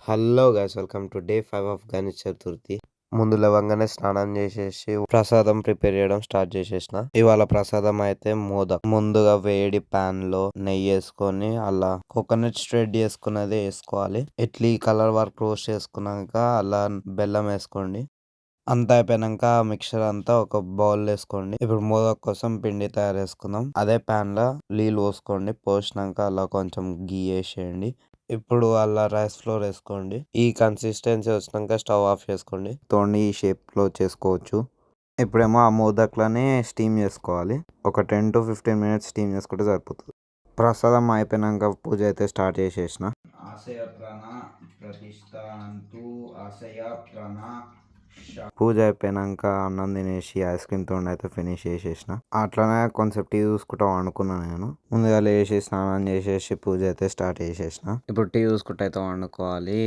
Hello guys, welcome to day 5 of Ganesh Chaturthi. ముందు లేవంగానే స్నానం చేసేసి ప్రసాదం ప్రిపేర్ చేయడం స్టార్ట్ చేసేసిన. ఇవాళ ప్రసాదం అయితే మోదక్. ముందుగా వేడి పాన్ లో నెయ్యి వేసుకొని అలా కోకోనట్ స్ట్రెడ్ చేసుకున్నది వేసుకోవాలి. ఇట్లీ కలర్ వర్క్ రోస్ట్ చేసుకున్నాక అలా బెల్లం వేసుకోండి. అంతా అయిపోయినాక మిక్చర్ అంతా ఒక బౌల్ వేసుకోండి. ఇప్పుడు మోదక్ కోసం పిండి తయారు చేసుకుందాం. అదే పాన్ లో నీళ్ళు పోసుకోండి. పోసినాక అలా కొంచెం గీ వేసేయండి. ఇప్పుడు అలా రైస్ ఫ్లోర్ వేసుకోండి. ఈ కన్సిస్టెన్సీ వచ్చినాక స్టవ్ ఆఫ్ చేసుకోండి. తోండి ఈ షేప్ లో చేసుకోవచ్చు. ఇప్పుడేమో ఆ మోదక్లని స్టీమ్ చేసుకోవాలి. ఒక 10 to 15 minutes స్టీమ్ చేసుకుంటే సరిపోతుంది. ప్రసాదం అయిపోయినాక పూజ అయితే స్టార్ట్ చేసేసిన. పూజ అయిపోయినాక అన్నం తినేసి ఐస్ క్రీమ్ తో అయితే ఫినిష్ చేసేసిన. అట్లనే కొంచెం టీ చూసుకుంటా వండుకున్నా. నేను ముందుగా లేచి స్నానం చేసేసి పూజ అయితే స్టార్ట్ చేసేసిన. ఇప్పుడు టీ చూసుకుంటా అయితే వండుకోవాలి.